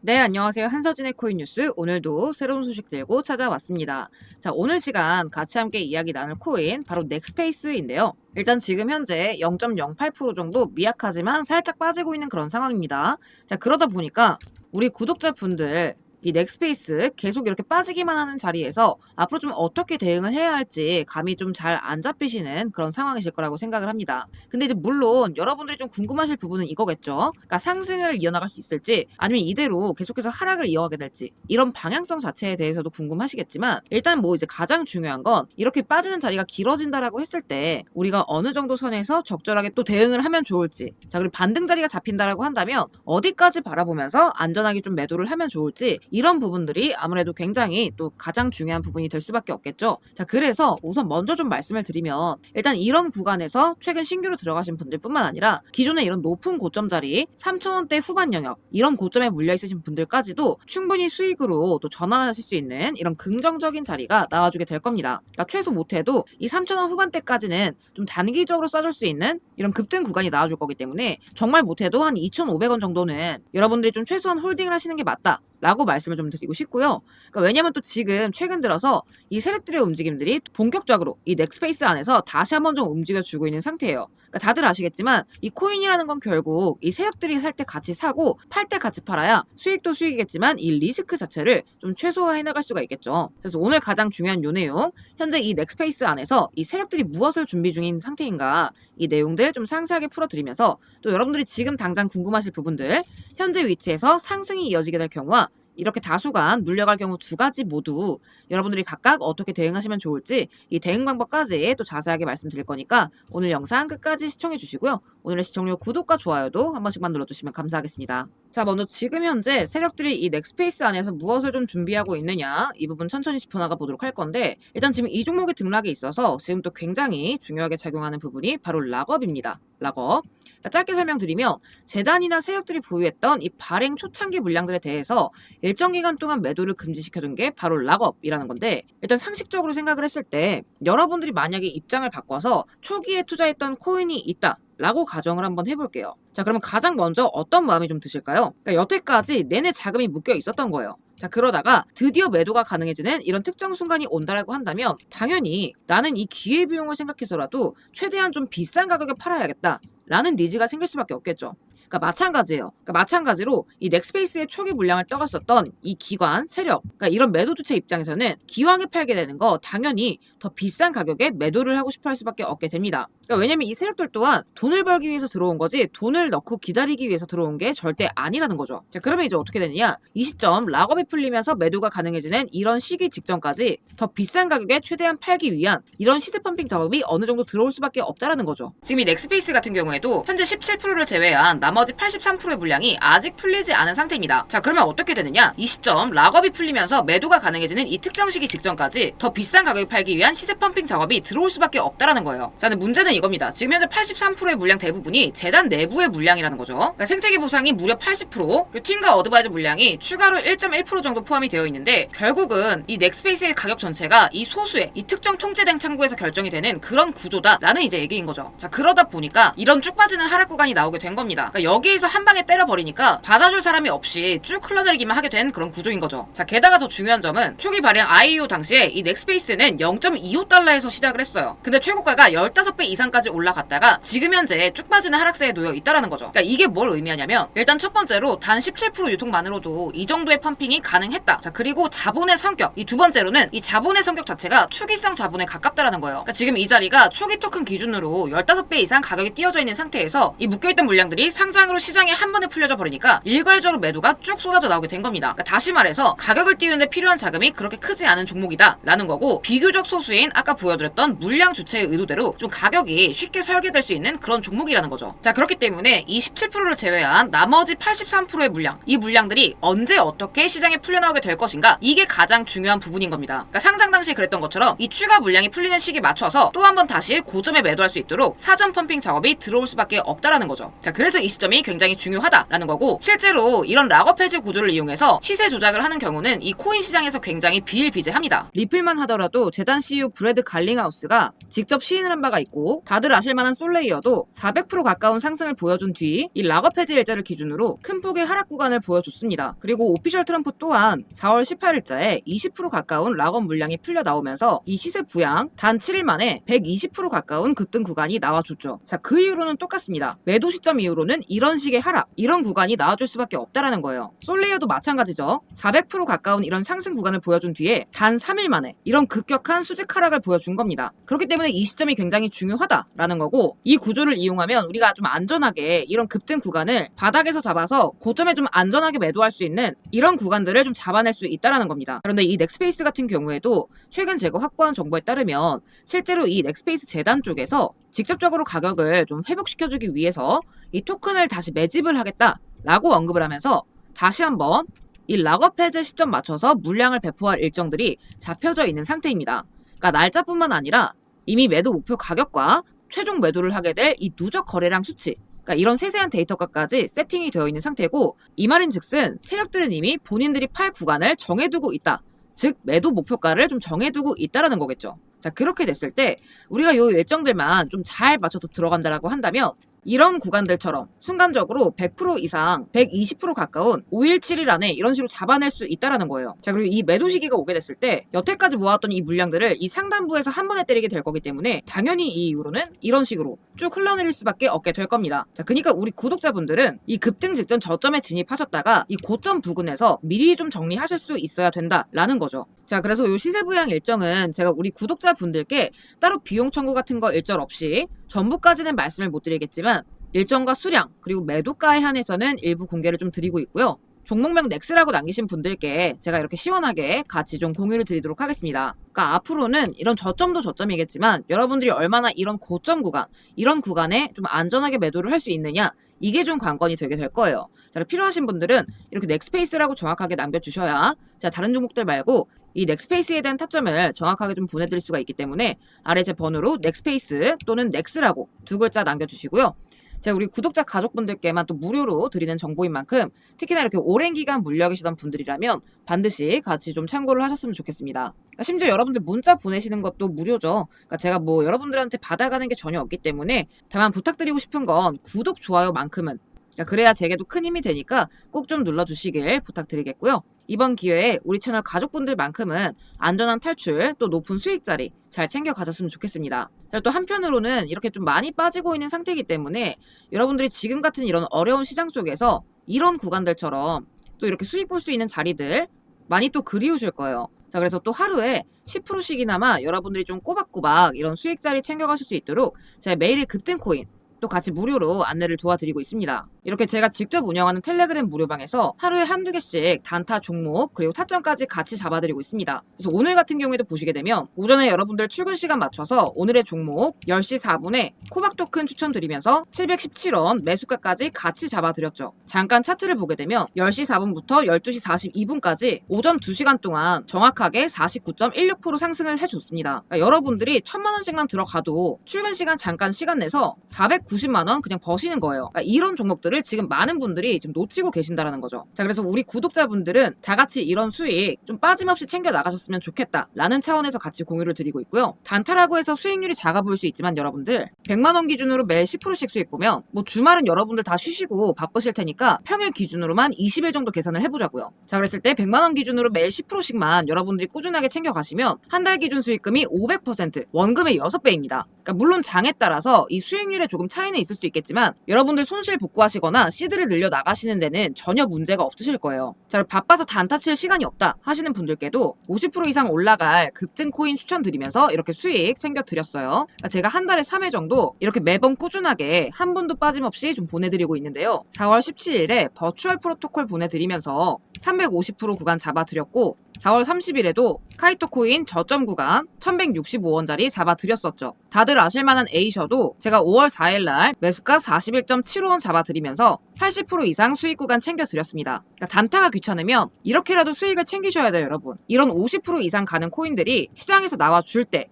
네, 안녕하세요. 한서진의 코인 뉴스. 오늘도 새로운 소식 들고 찾아왔습니다. 자, 오늘 시간 같이 함께 이야기 나눌 코인 바로 넥스페이스인데요. 일단 지금 현재 0.08% 정도 미약하지만 살짝 빠지고 있는 그런 상황입니다. 자, 그러다 보니까 우리 구독자분들 이 넥스페이스 계속 이렇게 빠지기만 하는 자리에서 앞으로 좀 어떻게 대응을 해야 할지 감이 좀 잘 안 잡히시는 그런 상황이실 거라고 생각을 합니다. 근데 이제 물론 여러분들이 좀 궁금하실 부분은 이거겠죠. 그러니까 상승을 이어나갈 수 있을지 아니면 이대로 계속해서 하락을 이어가게 될지 이런 방향성 자체에 대해서도 궁금하시겠지만 일단 뭐 이제 가장 중요한 건 이렇게 빠지는 자리가 길어진다라고 했을 때 우리가 어느 정도 선에서 적절하게 또 대응을 하면 좋을지 자 그리고 반등 자리가 잡힌다라고 한다면 어디까지 바라보면서 안전하게 좀 매도를 하면 좋을지 이런 부분들이 아무래도 굉장히 또 가장 중요한 부분이 될 수밖에 없겠죠. 자, 그래서 우선 먼저 좀 말씀을 드리면 일단 이런 구간에서 최근 신규로 들어가신 분들뿐만 아니라 기존에 이런 높은 고점 자리 3,000원대 후반 영역 이런 고점에 물려 있으신 분들까지도 충분히 수익으로 또 전환하실 수 있는 이런 긍정적인 자리가 나와주게 될 겁니다. 그러니까 최소 못해도 이 3,000원 후반대까지는 좀 단기적으로 써줄 수 있는 이런 급등 구간이 나와줄 거기 때문에 정말 못해도 한 2,500원 정도는 여러분들이 좀 최소한 홀딩을 하시는 게 맞다. 라고 말씀을 좀 드리고 싶고요. 그러니까 왜냐면 또 지금 최근 들어서 이 세력들의 움직임들이 본격적으로 이 넥스페이스 안에서 다시 한번 좀 움직여주고 있는 상태예요. 그러니까 다들 아시겠지만 이 코인이라는 건 결국 이 세력들이 살 때 같이 사고 팔 때 같이 팔아야 수익도 수익이겠지만 이 리스크 자체를 좀 최소화해 나갈 수가 있겠죠. 그래서 오늘 가장 중요한 요 내용, 현재 이 넥스페이스 안에서 이 세력들이 무엇을 준비 중인 상태인가 이 내용들 좀 상세하게 풀어드리면서 또 여러분들이 지금 당장 궁금하실 부분들 현재 위치에서 상승이 이어지게 될 경우와 이렇게 다수간 물려갈 경우 두 가지 모두 여러분들이 각각 어떻게 대응하시면 좋을지 이 대응 방법까지 또 자세하게 말씀드릴 거니까 오늘 영상 끝까지 시청해 주시고요. 오늘의 시청료 구독과 좋아요도 한 번씩만 눌러주시면 감사하겠습니다. 자, 먼저 지금 현재 세력들이 이 넥스페이스 안에서 무엇을 좀 준비하고 있느냐 이 부분 천천히 짚어나가 보도록 할 건데 일단 지금 이 종목의 등락에 있어서 지금 또 굉장히 중요하게 작용하는 부분이 바로 락업입니다. 락업. 그러니까 짧게 설명드리면 재단이나 세력들이 보유했던 이 발행 초창기 물량들에 대해서 일정 기간 동안 매도를 금지시켜둔 게 바로 락업이라는 건데 일단 상식적으로 생각을 했을 때 여러분들이 만약에 입장을 바꿔서 초기에 투자했던 코인이 있다. 라고 가정을 한번 해볼게요. 자, 그러면 가장 먼저 어떤 마음이 좀 드실까요? 그러니까 여태까지 내내 자금이 묶여 있었던 거예요. 자, 그러다가 드디어 매도가 가능해지는 이런 특정 순간이 온다라고 한다면 당연히 나는 이 기회비용을 생각해서라도 최대한 좀 비싼 가격에 팔아야겠다. 라는 니즈가 생길 수밖에 없겠죠. 그러니까 마찬가지예요. 그러니까 마찬가지로 이 넥스페이스의 초기 물량을 떠갔었던 이 기관, 세력, 그러니까 이런 매도 주체 입장에서는 기왕에 팔게 되는 거 당연히 더 비싼 가격에 매도를 하고 싶어 할 수밖에 없게 됩니다. 그러니까 왜냐면 이 세력들 또한 돈을 벌기 위해서 들어온 거지 돈을 넣고 기다리기 위해서 들어온 게 절대 아니라는 거죠. 자, 그러면 이제 어떻게 되느냐? 이 시점 락업이 풀리면서 매도가 가능해지는 이런 시기 직전까지 더 비싼 가격에 최대한 팔기 위한 이런 시세 펌핑 작업이 어느 정도 들어올 수밖에 없다라는 거죠. 지금 이 넥스페이스 같은 경우에도 현재 17%를 제외한 나머지 83%의 물량이 아직 풀리지 않은 상태입니다. 자, 그러면 어떻게 되느냐? 이 시점 락업이 풀리면서 매도가 가능해지는 이 특정 시기 직전까지 더 비싼 가격에 팔기 위한 시세 펌핑 작업이 들어올 수밖에 없다라는 거예요. 자, 근데 문제는 이겁니다. 지금 현재 83%의 물량 대부분이 재단 내부의 물량이라는 거죠. 그러니까 생태계 보상이 무려 80%, 그리고 팀과 어드바이저 물량이 추가로 1.1% 정도 포함이 되어 있는데 결국은 이 넥스페이스의 가격 전체가 이 소수의 이 특정 통제된 창구에서 결정이 되는 그런 구조다라는 이제 얘기인 거죠. 자, 그러다 보니까 이런 쭉 빠지는 하락 구간이 나오게 된 겁니다. 그러니까 여기에서 한 방에 때려버리니까 받아줄 사람이 없이 쭉 흘러내리기만 하게 된 그런 구조인 거죠. 자, 게다가 더 중요한 점은 초기 발행 IEO 당시에 이 넥스페이스는 0.25달러에서 시작을 했어요. 근데 최고가가 15배 이상까지 올라갔다가 지금 현재 쭉 빠지는 하락세에 놓여 있다라는 거죠. 그러니까 이게 뭘 의미하냐면 일단 첫 번째로 단 17% 유통만으로도 이 정도의 펌핑이 가능했다. 자, 그리고 자본의 성격. 이 두 번째로는 이 자본의 성격 자체가 투기성 자본에 가깝다라는 거예요. 그러니까 지금 이 자리가 초기 토큰 기준으로 15배 이상 가격이 띄어져 있는 상태에서 이 묶여있던 물량들이 상장으로 시장에 한 번에 풀려져 버리니까 일괄적으로 매도가 쭉 쏟아져 나오게 된 겁니다. 그러니까 다시 말해서 가격을 띄우는데 필요한 자금이 그렇게 크지 않은 종목이다 라는 거고 비교적 소수인 아까 보여드렸던 물량 주체의 의도대로 좀 가격이 쉽게 설계될 수 있는 그런 종목이라는 거죠. 자, 그렇기 때문에 이 17%를 제외한 나머지 83%의 물량, 이 물량들이 언제 어떻게 시장에 풀려나오게 될 것인가 이게 가장 중요한 부분인 겁니다. 그러니까 상장 당시에 그랬던 것처럼 이 추가 물량이 풀리는 시기에 맞춰서 또 한 번 다시 고점에 매도할 수 있도록 사전 펌핑 작업이 들어올 수밖에 없다라는 거죠. 자, 그래서 이 시점이 굉장히 중요하다라는 거고 실제로 이런 락업 해지 구조를 이용해서 시세 조작을 하는 경우는 이 코인 시장에서 굉장히 비일비재합니다. 리플만 하더라도 재단 CEO 브래드 갈링하우스가 직접 시인을 한 바가 있고 그리고 다들 아실만한 솔레이어도 400% 가까운 상승을 보여준 뒤 이 락업 해지 일자를 기준으로 큰 폭의 하락 구간을 보여줬습니다. 그리고 오피셜 트럼프 또한 4월 18일자에 20% 가까운 락업 물량이 풀려 나오면서 이 시세 부양 단 7일 만에 120% 가까운 급등 구간이 나와줬죠. 자, 그 이후로는 똑같습니다. 매도 시점 이후로는 이런 식의 하락, 이런 구간이 나와줄 수밖에 없다라는 거예요. 솔레이어도 마찬가지죠. 400% 가까운 이런 상승 구간을 보여준 뒤에 단 3일 만에 이런 급격한 수직 하락을 보여준 겁니다. 그렇기 때문에 이 시점이 굉장히 중요하다라는 거고, 이 구조를 이용하면 우리가 좀 안전하게 이런 급등 구간을 바닥에서 잡아서 고점에 좀 안전하게 매도할 수 있는 이런 구간들을 좀 잡아낼 수 있다라는 겁니다. 그런데 이 넥스페이스 같은 경우에도 최근 제가 확보한 정보에 따르면 실제로 이 넥스페이스 재단 쪽에서 직접적으로 가격을 좀 회복시켜주기 위해서 이 토큰을 다시 매집을 하겠다라고 언급을 하면서 다시 한번 이 락업 해제 시점 맞춰서 물량을 배포할 일정들이 잡혀져 있는 상태입니다. 그러니까 날짜뿐만 아니라 이미 매도 목표 가격과 최종 매도를 하게 될 이 누적 거래량 수치, 그러니까 이런 세세한 데이터가까지 세팅이 되어 있는 상태고, 이 말인즉슨 세력들은 이미 본인들이 팔 구간을 정해두고 있다. 즉 매도 목표가를 좀 정해두고 있다라는 거겠죠. 자, 그렇게 됐을 때 우리가 요 일정들만 좀 잘 맞춰서 들어간다라고 한다면 이런 구간들처럼 순간적으로 100% 이상 120% 가까운 5일 7일 안에 이런 식으로 잡아낼 수 있다라는 거예요. 자, 그리고 이 매도 시기가 오게 됐을 때 여태까지 모았던 이 물량들을 이 상단부에서 한 번에 때리게 될 거기 때문에 당연히 이 이후로는 이런 식으로 쭉 흘러내릴 수밖에 없게 될 겁니다. 자, 그러니까 우리 구독자분들은 이 급등 직전 저점에 진입하셨다가 이 고점 부근에서 미리 좀 정리하실 수 있어야 된다라는 거죠. 자, 그래서 요 시세 부양 일정은 제가 우리 구독자분들께 따로 비용 청구 같은 거 일절 없이 전부까지는 말씀을 못 드리겠지만 일정과 수량 그리고 매도가에 한해서는 일부 공개를 좀 드리고 있고요. 종목명 넥스라고 남기신 분들께 제가 이렇게 시원하게 같이 좀 공유를 드리도록 하겠습니다. 그러니까 앞으로는 이런 저점도 저점이겠지만 여러분들이 얼마나 이런 고점 구간, 이런 구간에 좀 안전하게 매도를 할 수 있느냐, 이게 좀 관건이 되게 될 거예요. 자, 필요하신 분들은 이렇게 넥스페이스라고 정확하게 남겨주셔야 제가 다른 종목들 말고 이 넥스페이스에 대한 타점을 정확하게 좀 보내드릴 수가 있기 때문에 아래 제 번호로 넥스페이스 또는 넥스라고 두 글자 남겨주시고요. 제가 우리 구독자 가족분들께만 또 무료로 드리는 정보인 만큼 특히나 이렇게 오랜 기간 물려 계시던 분들이라면 반드시 같이 좀 참고를 하셨으면 좋겠습니다. 그러니까 심지어 여러분들 문자 보내시는 것도 무료죠. 그러니까 제가 뭐 여러분들한테 받아가는 게 전혀 없기 때문에 다만 부탁드리고 싶은 건 구독, 좋아요만큼은, 그러니까 그래야 제게도 큰 힘이 되니까 꼭 좀 눌러주시길 부탁드리겠고요. 이번 기회에 우리 채널 가족분들만큼은 안전한 탈출 또 높은 수익자리 잘 챙겨 가셨으면 좋겠습니다. 또 한편으로는 이렇게 좀 많이 빠지고 있는 상태이기 때문에 여러분들이 지금 같은 이런 어려운 시장 속에서 이런 구간들처럼 또 이렇게 수익 볼 수 있는 자리들 많이 또 그리우실 거예요. 자, 그래서 또 하루에 10%씩이나마 여러분들이 좀 꼬박꼬박 이런 수익자리 챙겨가실 수 있도록 제가 매일의 급등코인 또 같이 무료로 안내를 도와드리고 있습니다. 이렇게 제가 직접 운영하는 텔레그램 무료방에서 하루에 한두 개씩 단타 종목 그리고 타점까지 같이 잡아드리고 있습니다. 그래서 오늘 같은 경우에도 보시게 되면 오전에 여러분들 출근 시간 맞춰서 오늘의 종목 10시 4분에 코박 토큰 추천드리면서 717원 매수가까지 같이 잡아드렸죠. 잠깐 차트를 보게 되면 10시 4분부터 12시 42분까지 오전 2시간 동안 정확하게 49.16% 상승을 해줬습니다. 그러니까 여러분들이 1000만원씩만 들어가도 출근 시간 잠깐 시간 내서 490만원 그냥 버시는 거예요. 그러니까 이런 종목들을 지금 많은 분들이 지금 놓치고 계신다라는 거죠. 자, 그래서 우리 구독자분들은 다 같이 이런 수익 좀 빠짐없이 챙겨 나가셨으면 좋겠다라는 차원에서 같이 공유를 드리고 있고요. 단타라고 해서 수익률이 작아 보일 수 있지만 여러분들 100만원 기준으로 매일 10%씩 수익 보면 뭐 주말은 여러분들 다 쉬시고 바쁘실 테니까 평일 기준으로만 20일 정도 계산을 해보자고요. 자, 그랬을 때 100만원 기준으로 매일 10%씩만 여러분들이 꾸준하게 챙겨 가시면 한 달 기준 수익금이 500%, 원금의 6배입니다. 그러니까 물론 장에 따라서 이 수익률에 조금 차이는 있을 수 있겠지만 여러분들 손실 복구하시거나 시드를 늘려 나가시는 데는 전혀 문제가 없으실 거예요. 자, 바빠서 단타 칠 시간이 없다 하시는 분들께도 50% 이상 올라갈 급등 코인 추천드리면서 이렇게 수익 챙겨드렸어요. 그러니까 제가 한 달에 3회 정도 이렇게 매번 꾸준하게 한 분도 빠짐없이 좀 보내드리고 있는데요. 4월 17일에 버추얼 프로토콜 보내드리면서 350% 구간 잡아드렸고 4월 30일에도 카이토 코인 저점 구간 1165원짜리 잡아드렸었죠. 다들 아실만한 에이셔도 제가 5월 4일날 매수가 41.75원 잡아드리면서 80% 이상 수익 구간 챙겨드렸습니다. 그러니까 단타가 귀찮으면 이렇게라도 수익을 챙기셔야 돼요, 여러분. 이런 50% 이상 가는 코인들이 시장에서 나와 줄 때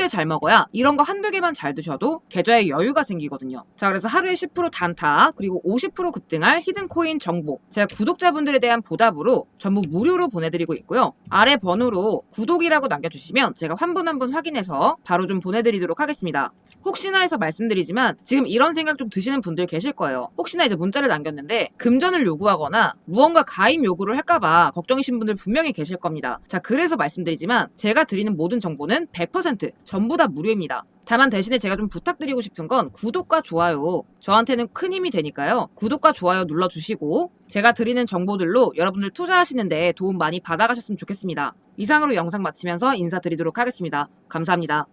잘 먹어야 이런 거 한두 개만 잘 드셔도 계좌에 여유가 생기거든요. 자, 그래서 하루에 10% 단타 그리고 50% 급등할 히든코인 정보 제가 구독자분들에 대한 보답으로 전부 무료로 보내드리고 있고요. 아래 번호로 구독이라고 남겨주시면 제가 한 분 한 분 확인해서 바로 좀 보내드리도록 하겠습니다. 혹시나 해서 말씀드리지만 지금 이런 생각 좀 드시는 분들 계실 거예요. 혹시나 이제 문자를 남겼는데 금전을 요구하거나 무언가 가입 요구를 할까봐 걱정이신 분들 분명히 계실 겁니다. 자, 그래서 말씀드리지만 제가 드리는 모든 정보는 100% 전부 다 무료입니다. 다만 대신에 제가 좀 부탁드리고 싶은 건 구독과 좋아요. 저한테는 큰 힘이 되니까요. 구독과 좋아요 눌러주시고 제가 드리는 정보들로 여러분들 투자하시는데 도움 많이 받아가셨으면 좋겠습니다. 이상으로 영상 마치면서 인사드리도록 하겠습니다. 감사합니다.